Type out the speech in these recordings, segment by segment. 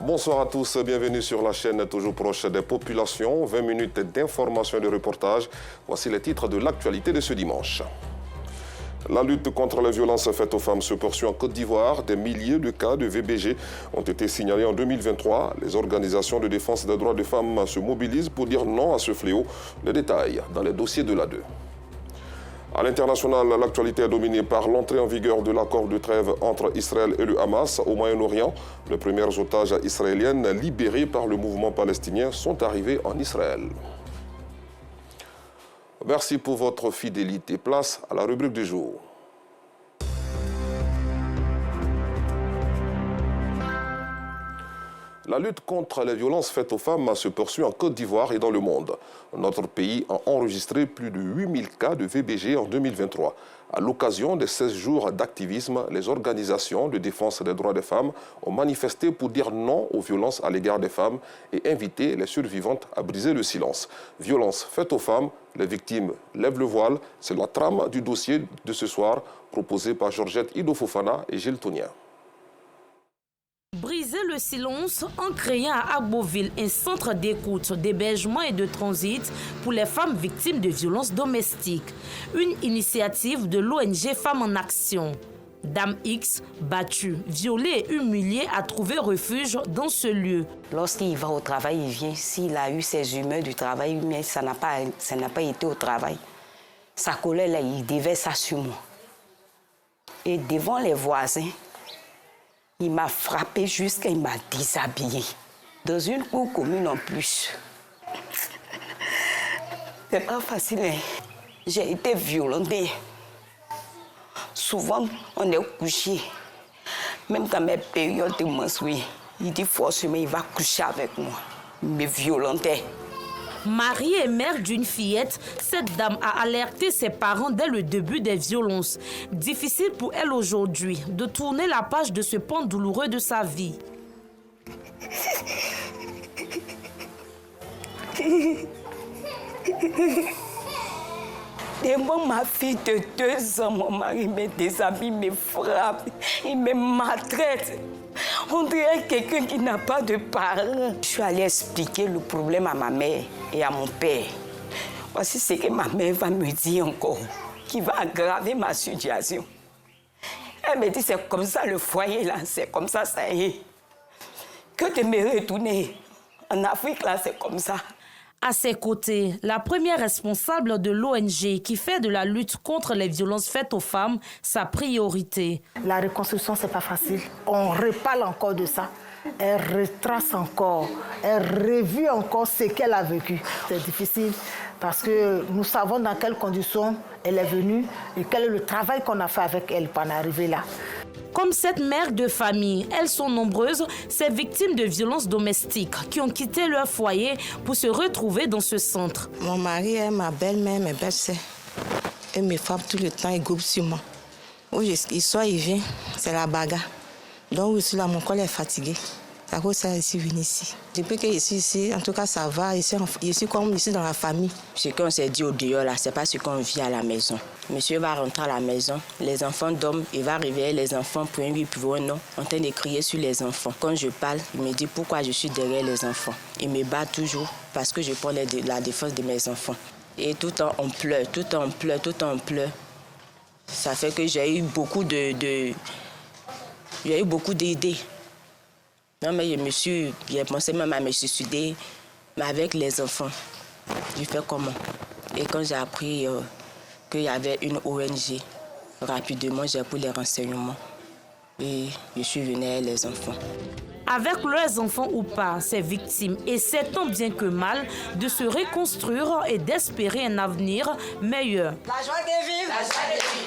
Bonsoir à tous, bienvenue sur la chaîne toujours proche des populations. 20 minutes d'information et de reportage. Voici les titres de l'actualité de ce dimanche. La lutte contre les violences faites aux femmes se poursuit en Côte d'Ivoire. Des milliers de cas de VBG ont été signalés en 2023. Les organisations de défense des droits des femmes se mobilisent pour dire non à ce fléau. Les détails dans les dossiers de l'ADE. À l'international, l'actualité est dominée par l'entrée en vigueur de l'accord de trêve entre Israël et le Hamas au Moyen-Orient. Les premières otages israéliennes libérées par le mouvement palestinien sont arrivées en Israël. Merci pour votre fidélité. Place à la rubrique du jour. La lutte contre les violences faites aux femmes se poursuit en Côte d'Ivoire et dans le monde. Notre pays a enregistré plus de 8000 cas de VBG en 2023. À l'occasion des 16 jours d'activisme, les organisations de défense des droits des femmes ont manifesté pour dire non aux violences à l'égard des femmes et inviter les survivantes à briser le silence. Violences faites aux femmes, les victimes lèvent le voile. C'est la trame du dossier de ce soir, proposé par Georgette Ido-Fofana et Gilles Tonia. Briser le silence en créant à Agboville un centre d'écoute, d'hébergement et de transit pour les femmes victimes de violences domestiques. Une initiative de l'ONG Femmes en Action. Dame X, battue, violée et humiliée, a trouvé refuge dans ce lieu. Lorsqu'il va au travail, il vient. S'il a eu ses humeurs du travail, mais ça n'a pas été au travail. Sa colère, là, il déverse ça sur moi. Et devant les voisins, il m'a frappé jusqu'à il m'a déshabillé. Dans une cour commune en plus. C'est pas facile, hein? J'ai été violentée. Souvent, on est couché. Même dans mes périodes de menstrues, il dit forcément il va coucher avec moi. Il me violentait. Mariée et mère d'une fillette, cette dame a alerté ses parents dès le début des violences. Difficile pour elle aujourd'hui de tourner la page de ce pan douloureux de sa vie. Et moi, ma fille de 2 ans, mon mari me déshabille, me frappe, il me maltraite. On dirait quelqu'un qui n'a pas de parents. Je suis allée expliquer le problème à ma mère et à mon père. Voici ce que ma mère va me dire encore, qui va aggraver ma situation. Elle me dit, c'est comme ça le foyer là, c'est comme ça, ça y est. Que de me retourner en Afrique là, c'est comme ça. À ses côtés, la première responsable de l'ONG qui fait de la lutte contre les violences faites aux femmes sa priorité. La reconstruction, c'est pas facile. On reparle encore de ça. Elle retrace encore. Elle revue encore ce qu'elle a vécu. C'est difficile parce que nous savons dans quelles conditions elle est venue et quel est le travail qu'on a fait avec elle pour en arriver là. Comme cette mère de famille, elles sont nombreuses, ces victimes de violences domestiques qui ont quitté leur foyer pour se retrouver dans ce centre. Mon mari est ma belle-mère, mes belles-sœurs. Elle me frappe tout le temps, il groupe sur moi. Où il sort, il vient, c'est la bagarre. Donc, je suis là, mon corps est fatigué. C'est à cause de ça que je suis venue ici. Depuis que je suis ici, en tout cas, ça va. Je suis comme ici dans la famille. Ce qu'on s'est dit au dehors, là, c'est pas ce qu'on vit à la maison. Monsieur va rentrer à la maison, les enfants dorment, il va réveiller les enfants pour un oui, pour un non, en train de crier sur les enfants. Quand je parle, il me dit pourquoi je suis derrière les enfants. Il me bat toujours parce que je prends la défense de mes enfants. Et tout le temps, on pleure, tout le temps, on pleure, tout le temps, on pleure. Ça fait que j'ai eu beaucoup d'idées. Non, mais j'ai pensé même à me suicider, mais avec les enfants, je fais comment? Et quand j'ai appris qu'il y avait une ONG, rapidement, j'ai pris les renseignements et je suis venue avec les enfants. Avec leurs enfants ou pas, ces victimes essaient tant bien que mal de se reconstruire et d'espérer un avenir meilleur. La joie de vivre,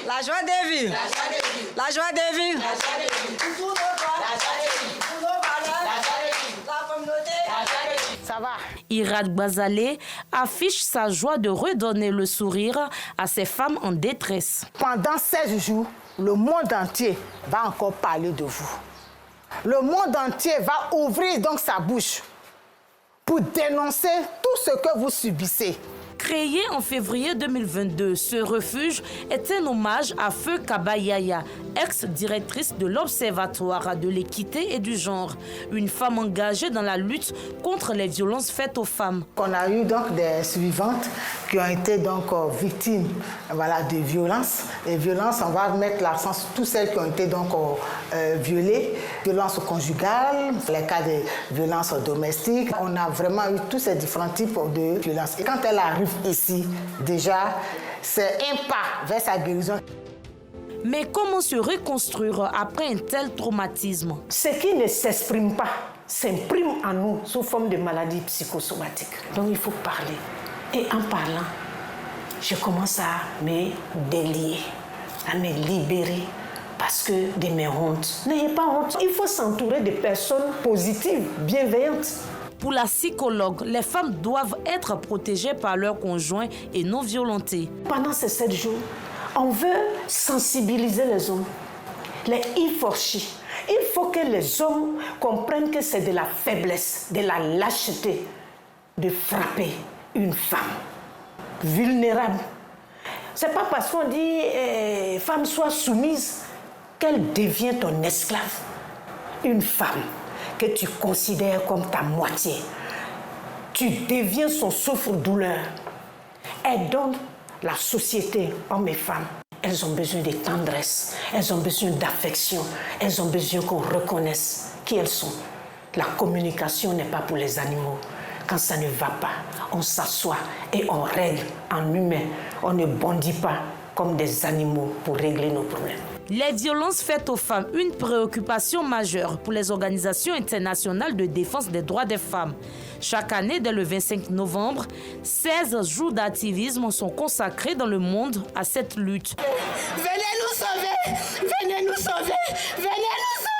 la joie de vivre, la joie de vivre, la joie de vivre, toujours nos droits, la joie de vivre, tous nos valeurs, la joie de vivre, la communauté, la joie de vivre. Ça va. Irad Bazalé affiche sa joie de redonner le sourire à ces femmes en détresse. Pendant 16 jours, le monde entier va encore parler de vous. Le monde entier va ouvrir donc sa bouche pour dénoncer tout ce que vous subissez. Créé en février 2022, ce refuge est un hommage à Feu Kabayaya, ex-directrice de l'Observatoire de l'équité et du genre, une femme engagée dans la lutte contre les violences faites aux femmes. On a eu donc des suivantes qui ont été donc victimes de violences. Les violences, on va mettre l'accent sur toutes celles qui ont été donc violées, violences conjugales, les cas de violences domestiques. On a vraiment eu tous ces différents types de violences. Et quand elle arrive ici, déjà, c'est un pas vers sa guérison. Mais comment se reconstruire après un tel traumatisme? Ce qui ne s'exprime pas s'imprime en nous sous forme de maladies psychosomatiques. Donc il faut parler. Et en parlant, je commence à me délier, à me libérer. Parce que de mes hontes. N'ayez pas honte. Il faut s'entourer de personnes positives, bienveillantes. Pour la psychologue, les femmes doivent être protégées par leurs conjoints et non violentées. Pendant ces 7 jours, on veut sensibiliser les hommes, les ifforchis. Il faut que les hommes comprennent que c'est de la faiblesse, de la lâcheté de frapper une femme vulnérable. C'est pas parce qu'on dit femme soit soumise qu'elle devient ton esclave. Une femme que tu considères comme ta moitié, tu deviens son souffre-douleur. Elle donne la société, hommes et femmes. Elles ont besoin de tendresse, elles ont besoin d'affection, elles ont besoin qu'on reconnaisse qui elles sont. La communication n'est pas pour les animaux. Quand ça ne va pas, on s'assoit et on règle en humain. On ne bondit pas comme des animaux pour régler nos problèmes. Les violences faites aux femmes, une préoccupation majeure pour les organisations internationales de défense des droits des femmes. Chaque année, dès le 25 novembre, 16 jours d'activisme sont consacrés dans le monde à cette lutte. Venez nous sauver! Venez nous sauver! Venez nous sauver!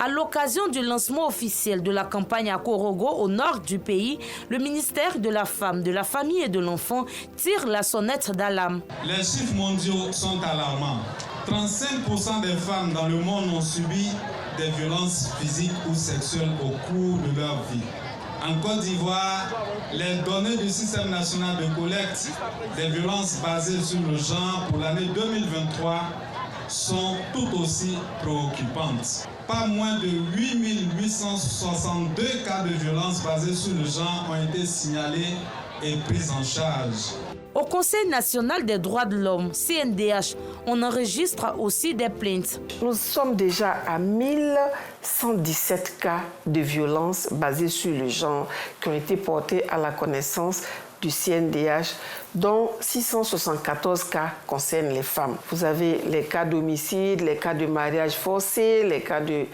À l'occasion du lancement officiel de la campagne à Korogo, au nord du pays, le ministère de la Femme, de la Famille et de l'Enfant tire la sonnette d'alarme. Les chiffres mondiaux sont alarmants. 35% des femmes dans le monde ont subi des violences physiques ou sexuelles au cours de leur vie. En Côte d'Ivoire, les données du système national de collecte des violences basées sur le genre pour l'année 2023 sont tout aussi préoccupantes. Pas moins de 8862 cas de violences basées sur le genre ont été signalés et pris en charge. Au Conseil national des droits de l'homme, CNDH, on enregistre aussi des plaintes. Nous sommes déjà à 1117 cas de violences basées sur le genre qui ont été portés à la connaissance du CNDH, dont 674 cas concernent les femmes. Vous avez les cas d'homicide, les cas de mariage forcé, les cas de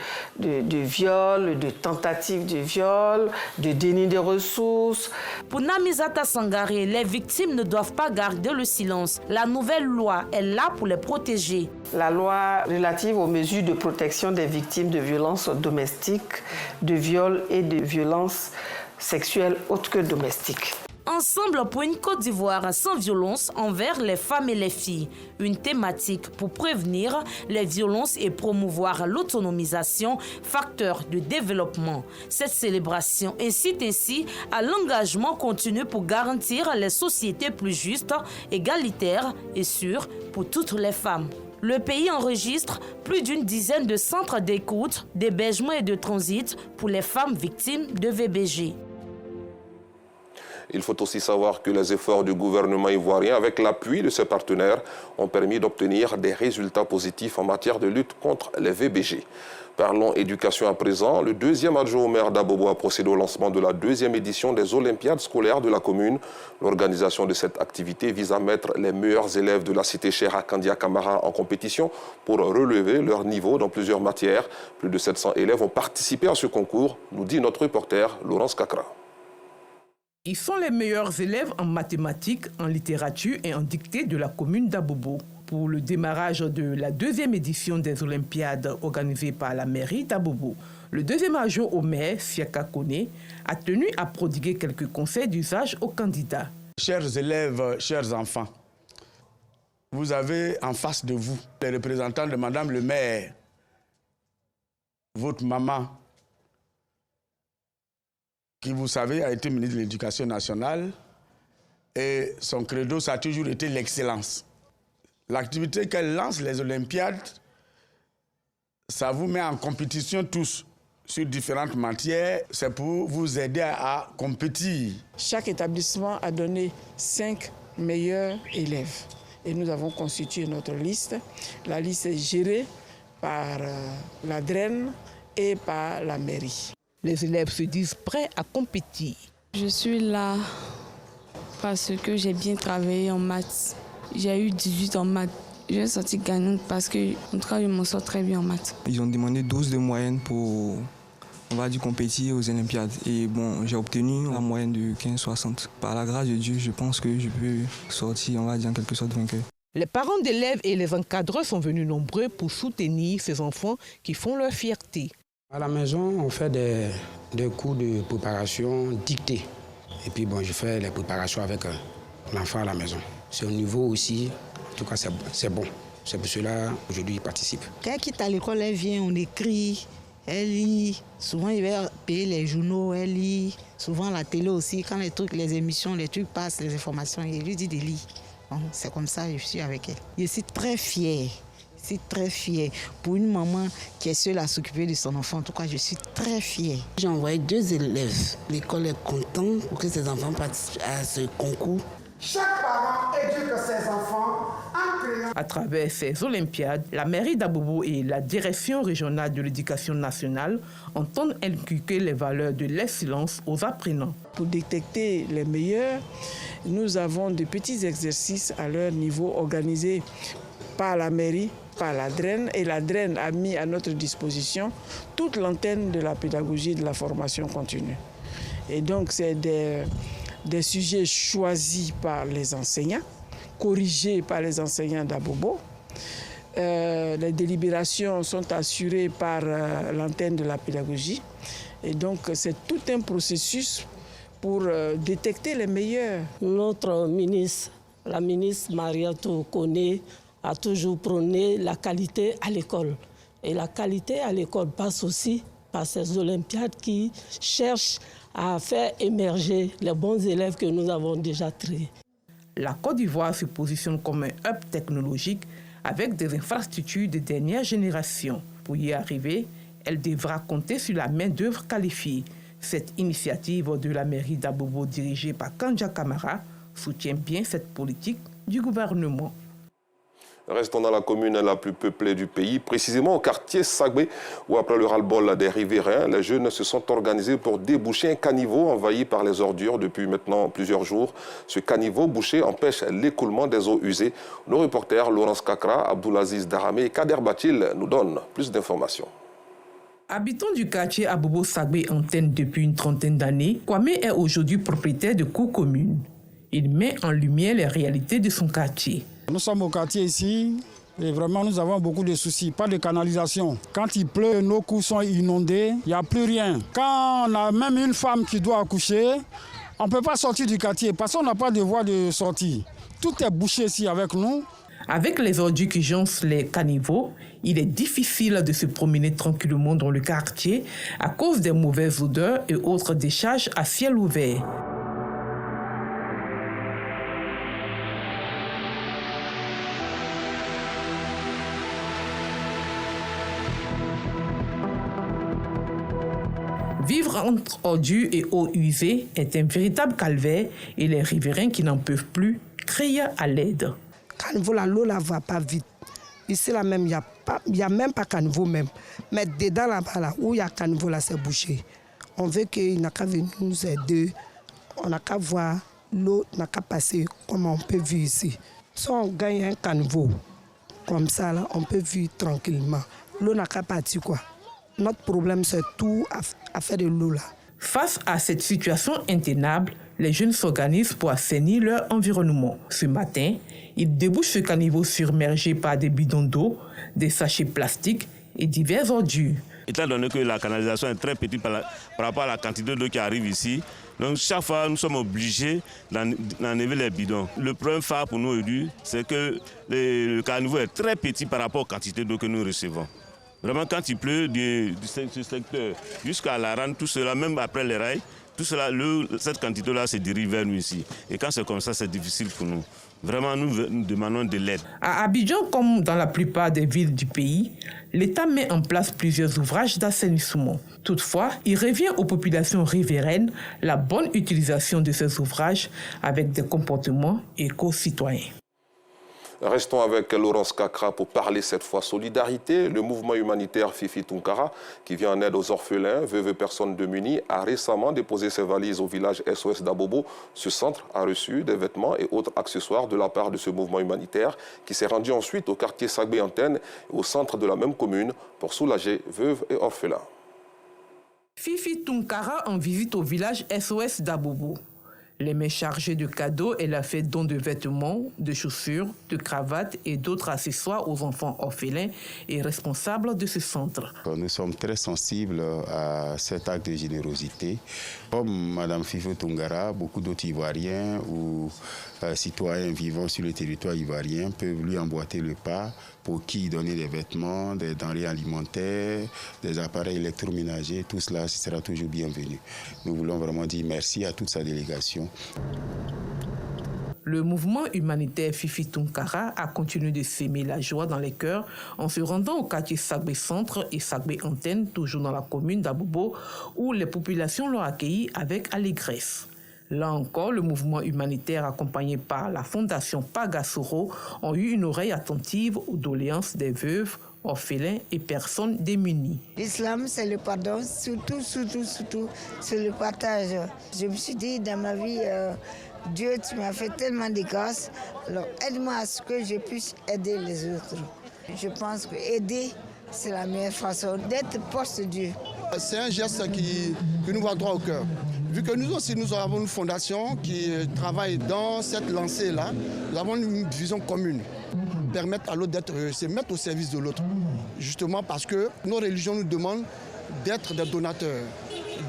viol, de tentative de viol, de déni de ressources. Pour Namizata Sangaré, les victimes ne doivent pas garder le silence. La nouvelle loi est là pour les protéger. La loi relative aux mesures de protection des victimes de violences domestiques, de viols et de violences sexuelles autres que domestiques. Ensemble pour une Côte d'Ivoire sans violence envers les femmes et les filles. Une thématique pour prévenir les violences et promouvoir l'autonomisation, facteur de développement. Cette célébration incite ainsi à l'engagement continu pour garantir les sociétés plus justes, égalitaires et sûres pour toutes les femmes. Le pays enregistre plus d'une dizaine de centres d'écoute, d'hébergement et de transit pour les femmes victimes de VBG. Il faut aussi savoir que les efforts du gouvernement ivoirien, avec l'appui de ses partenaires, ont permis d'obtenir des résultats positifs en matière de lutte contre les VBG. Parlons éducation à présent. Le deuxième adjoint au maire d'Abobo a procédé au lancement de la deuxième édition des Olympiades scolaires de la commune. L'organisation de cette activité vise à mettre les meilleurs élèves de la cité chère à Kandia Camara en compétition pour relever leur niveau dans plusieurs matières. Plus de 700 élèves ont participé à ce concours, nous dit notre reporter Laurence Kakra. Ils sont les meilleurs élèves en mathématiques, en littérature et en dictée de la commune d'Abobo. Pour le démarrage de la deuxième édition des Olympiades organisée par la mairie d'Abobo, le deuxième adjoint au maire, Siaka Kone, a tenu à prodiguer quelques conseils d'usage aux candidats. Chers élèves, chers enfants, vous avez en face de vous les représentants de Madame le maire, votre maman, qui, vous savez, a été ministre de l'Éducation nationale et son credo, ça a toujours été l'excellence. L'activité qu'elle lance, les Olympiades, ça vous met en compétition tous sur différentes matières. C'est pour vous aider à compétir. Chaque établissement a donné 5 meilleurs élèves. Et nous avons constitué notre liste. La liste est gérée par la DREN et par la mairie. Les élèves se disent prêts à compétir. Je suis là parce que j'ai bien travaillé en maths. J'ai eu 18 en maths. Je suis sortie gagnante parce que, en tout cas, je m'en sors très bien en maths. Ils ont demandé 12 de moyenne pour, on va dire, compétir aux Olympiades. Et bon, j'ai obtenu la moyenne de 15,60. Par la grâce de Dieu, je pense que je peux sortir, on va dire, en quelque sorte vainqueur. Les parents d'élèves et les encadreurs sont venus nombreux pour soutenir ces enfants qui font leur fierté. À la maison, on fait des cours de préparation dictée. Et puis bon, je fais les préparations avec l'enfant à la maison. C'est au niveau aussi, en tout cas c'est bon. C'est pour cela aujourd'hui il participe. Quand elle quitte à l'école, elle vient, on écrit, elle lit. Souvent il va payer les journaux, elle lit. Souvent la télé aussi, quand les émissions, les trucs passent, les informations, il lui dit de lire. Bon, c'est comme ça que je suis avec elle. Je suis très fière. Je suis très fière. Pour une maman qui est seule à s'occuper de son enfant, en tout cas, je suis très fière. J'ai envoyé 2 élèves. L'école est contente pour que ses enfants participent à ce concours. Chaque parent éduque ses enfants en créant... À travers ces Olympiades, la mairie d'Abobo et la direction régionale de l'éducation nationale entendent inculquer les valeurs de l'excellence aux apprenants. Pour détecter les meilleurs, nous avons de petits exercices à leur niveau organisés par la mairie, par la DREN. Et la DREN a mis à notre disposition toute l'antenne de la pédagogie et de la formation continue. Et donc, c'est des sujets choisis par les enseignants, corrigés par les enseignants d'Abobo. Les délibérations sont assurées par l'antenne de la pédagogie. Et donc, c'est tout un processus pour détecter les meilleurs. Notre ministre, la ministre Mariatou Koné, a toujours prôné la qualité à l'école. Et la qualité à l'école passe aussi par ces Olympiades qui cherchent à faire émerger les bons élèves que nous avons déjà triés. La Côte d'Ivoire se positionne comme un hub technologique avec des infrastructures de dernière génération. Pour y arriver, elle devra compter sur la main-d'œuvre qualifiée. Cette initiative de la mairie d'Abobo dirigée par Kandja Kamara soutient bien cette politique du gouvernement. Restons dans la commune la plus peuplée du pays, précisément au quartier Sagbé, où après le ras-le-bol des riverains, les jeunes se sont organisés pour déboucher un caniveau envahi par les ordures depuis maintenant plusieurs jours. Ce caniveau bouché empêche l'écoulement des eaux usées. Nos reporters Laurence Kakra, Abdoulaziz Daramé et Kader Batil nous donnent plus d'informations. Habitant du quartier Abobo Sagbé Antenne depuis une trentaine d'années, Kwame est aujourd'hui propriétaire de co-communes. Il met en lumière les réalités de son quartier. Nous sommes au quartier ici et vraiment nous avons beaucoup de soucis, pas de canalisation. Quand il pleut, nos cours sont inondés, il n'y a plus rien. Quand on a même une femme qui doit accoucher, on ne peut pas sortir du quartier parce qu'on n'a pas de voie de sortie. Tout est bouché ici avec nous. Avec les ordures qui jonchent les caniveaux, il est difficile de se promener tranquillement dans le quartier à cause des mauvaises odeurs et autres décharges à ciel ouvert. Vivre entre ordures et eau usée est un véritable calvaire et les riverains qui n'en peuvent plus crient à l'aide. Caniveau, l'eau ne va pas vite. Ici, là même, il n'y a même pas caniveau même. Mais dedans, là-bas, là, où il y a caniveau, là, c'est bouché. On veut qu'il n'a qu'à venir nous aider. On n'a qu'à voir l'eau, n'a qu'à passer comme on peut vivre ici. Si on gagne un caniveau, comme ça, là, on peut vivre tranquillement. L'eau n'a qu'à partir, quoi. Notre problème, c'est tout à faire de l'eau, là. Face à cette situation intenable, les jeunes s'organisent pour assainir leur environnement. Ce matin, ils débouchent ce caniveau submergé par des bidons d'eau, des sachets plastiques et diverses ordures. Étant donné que la canalisation est très petite par rapport à la quantité d'eau qui arrive ici, donc chaque fois nous sommes obligés d'enlever les bidons. Le problème phare pour nous aujourd'hui, c'est que le caniveau est très petit par rapport aux quantités d'eau que nous recevons. Vraiment, quand il pleut du secteur jusqu'à la rande, tout cela, même après les rails, Tout cela, cette quantité-là se dirige vers nous ici. Et quand c'est comme ça, c'est difficile pour nous. Vraiment, nous demandons de l'aide. À Abidjan, comme dans la plupart des villes du pays, l'État met en place plusieurs ouvrages d'assainissement. Toutefois, il revient aux populations riveraines la bonne utilisation de ces ouvrages avec des comportements éco-citoyens. Restons avec Laurence Kakra pour parler cette fois solidarité. Le mouvement humanitaire Fifi Tunkara, qui vient en aide aux orphelins, veuves et personnes démunies, a récemment déposé ses valises au village SOS d'Abobo. Ce centre a reçu des vêtements et autres accessoires de la part de ce mouvement humanitaire qui s'est rendu ensuite au quartier Sagbé-Antenne et au centre de la même commune pour soulager veuves et orphelins. Fifi Tunkara en visite au village SOS d'Abobo. Les mains chargées de cadeaux, elle a fait don de vêtements, de chaussures, de cravates et d'autres accessoires aux enfants orphelins et responsables de ce centre. Nous sommes très sensibles à cet acte de générosité. Comme Mme Fifi Tunkara, beaucoup d'autres Ivoiriens ou citoyens vivant sur le territoire ivoirien peuvent lui emboîter le pas pour qui donner des vêtements, des denrées alimentaires, des appareils électroménagers. Tout cela sera toujours bienvenu. Nous voulons vraiment dire merci à toute sa délégation. Le mouvement humanitaire Fifi Tunkara a continué de s'aimer la joie dans les cœurs en se rendant au quartier Sagbé Centre et Sagbé Antenne, toujours dans la commune d'Abobo, où les populations l'ont accueilli avec allégresse. Là encore, le mouvement humanitaire accompagné par la fondation Pagasoro ont eu une oreille attentive aux doléances des veuves, orphelins et personnes démunies. L'islam, c'est le pardon, surtout, c'est le partage. Je me suis dit dans ma vie, Dieu, tu m'as fait tellement de grâces, alors aide-moi à ce que je puisse aider les autres. Je pense que aider, c'est la meilleure façon d'être proche de Dieu. C'est un geste qui nous va droit au cœur. Vu que nous aussi, nous avons une fondation qui travaille dans cette lancée-là, nous avons une vision commune. Permettre à l'autre d'être, se mettre au service de l'autre. Justement parce que nos religions nous demandent d'être des donateurs,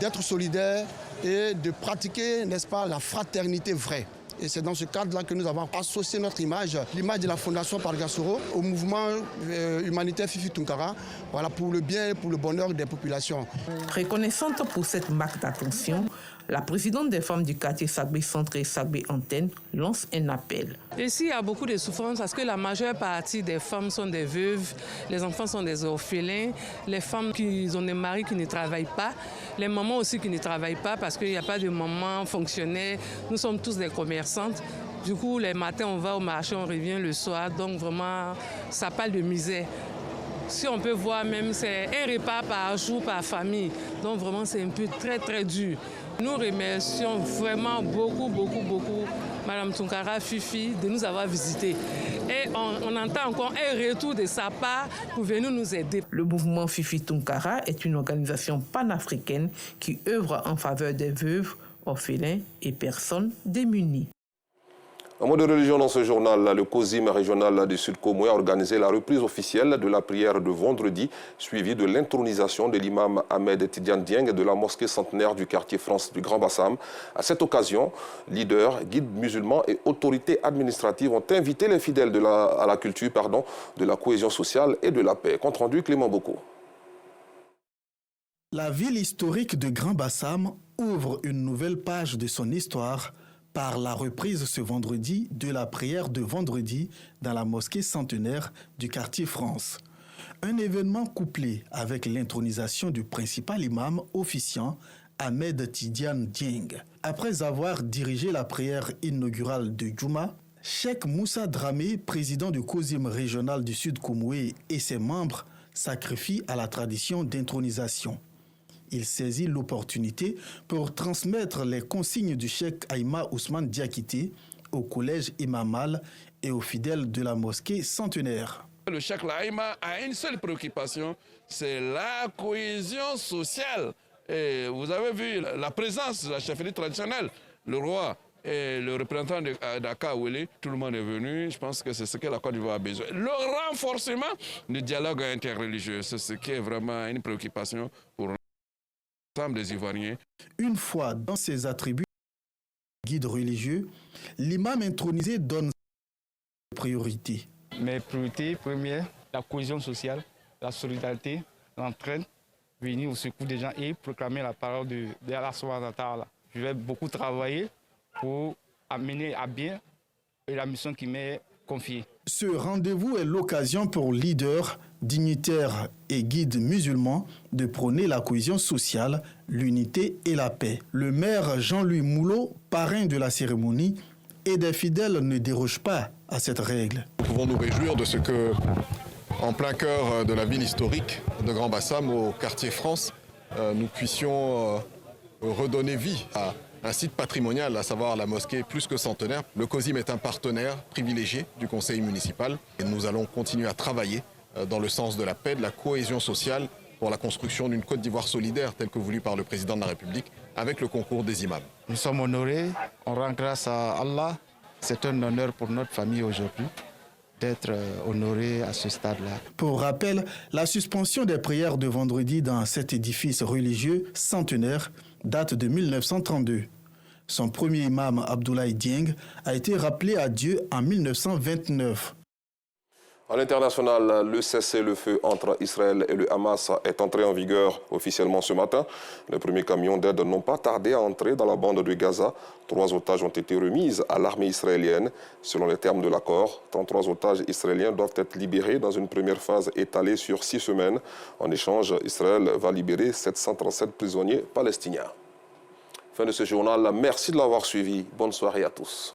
d'être solidaires et de pratiquer, n'est-ce pas, la fraternité vraie. Et c'est dans ce cadre-là que nous avons associé notre image, l'image de la Fondation Pagasoro, au mouvement humanitaire Fifi Tunkara, voilà, pour le bien et pour le bonheur des populations. Reconnaissante pour cette marque d'attention, la présidente des femmes du quartier Sagbé Centre et Sagbé Antenne lance un appel. Ici, il y a beaucoup de souffrances parce que la majeure partie des femmes sont des veuves, les enfants sont des orphelins, les femmes qui ont des maris qui ne travaillent pas, les mamans aussi qui ne travaillent pas parce qu'il n'y a pas de mamans fonctionnaires. Nous sommes tous des commerçantes. Du coup, les matins, on va au marché, on revient le soir. Donc vraiment, ça parle de misère. Si on peut voir même, c'est un repas par jour, par famille. Donc vraiment, c'est un peu très dur. Nous remercions vraiment beaucoup Mme Tunkara Fifi de nous avoir visités. Et on entend encore un retour de sa part pour venir nous aider. Le mouvement Fifi Tunkara est une organisation panafricaine qui œuvre en faveur des veuves, orphelins et personnes démunies. En mot de religion dans ce journal, le COSIM régional du Sud Comoé a organisé la reprise officielle de la prière de vendredi, suivie de l'intronisation de l'imam Ahmed Tidiane Dieng de la mosquée centenaire du quartier France du Grand Bassam. À cette occasion, leaders, guides musulmans et autorités administratives ont invité les fidèles à la culture de la cohésion sociale et de la paix. Compte rendu Clément Boko. La ville historique de Grand Bassam ouvre une nouvelle page de son histoire par la reprise ce vendredi de la prière de vendredi dans la mosquée centenaire du quartier France. Un événement couplé avec l'intronisation du principal imam officiant, Ahmed Tidiane Dieng. Après avoir dirigé la prière inaugurale de Djouma, Cheikh Moussa Dramé, président du COSIM régional du Sud Comoé et ses membres sacrifient à la tradition d'intronisation. Il saisit l'opportunité pour transmettre les consignes du cheikh Aïma Ousmane Diakité au collège Imamal et aux fidèles de la mosquée centenaire. Le cheikh Aïma a une seule préoccupation, c'est la cohésion sociale. Et vous avez vu la présence de la chefferie traditionnelle, le roi et le représentant de Dakar Ouélé, tout le monde est venu. Je pense que c'est ce que la Côte d'Ivoire a besoin. Le renforcement du dialogue interreligieux, c'est ce qui est vraiment une préoccupation pour des Ivoiriens. Une fois dans ses attributs guide religieux, l'imam intronisé donne priorité. Mes priorités premières, la cohésion sociale, la solidarité, l'entraide, venir au secours des gens et proclamer la parole de Allah subhanahu wa ta'ala. Je vais beaucoup travailler pour amener à bien la mission qui m'est confiée. Ce rendez-vous est l'occasion pour leaders, dignitaires et guides musulmans de prôner la cohésion sociale, l'unité et la paix. Le maire Jean-Louis Moulot, parrain de la cérémonie, et des fidèles ne dérogent pas à cette règle. Nous pouvons nous réjouir de ce que, en plein cœur de la ville historique de Grand Bassam, au quartier France, nous puissions redonner vie à un site patrimonial, à savoir la mosquée plus que centenaire. Le COSIM est un partenaire privilégié du conseil municipal et nous allons continuer à travailler dans le sens de la paix, de la cohésion sociale pour la construction d'une Côte d'Ivoire solidaire telle que voulue par le président de la République avec le concours des imams. Nous sommes honorés, on rend grâce à Allah. C'est un honneur pour notre famille aujourd'hui d'être honorés à ce stade-là. Pour rappel, la suspension des prières de vendredi dans cet édifice religieux centenaire date de 1932. Son premier imam, Abdoulaye Dieng, a été rappelé à Dieu en 1929. À l'international, le cessez-le-feu entre Israël et le Hamas est entré en vigueur officiellement ce matin. Les premiers camions d'aide n'ont pas tardé à entrer dans la bande de Gaza. 3 otages ont été remis à l'armée israélienne. Selon les termes de l'accord, 33 otages israéliens doivent être libérés dans une première phase étalée sur 6 semaines. En échange, Israël va libérer 737 prisonniers palestiniens. Fin de ce journal. Merci de l'avoir suivi. Bonne soirée à tous.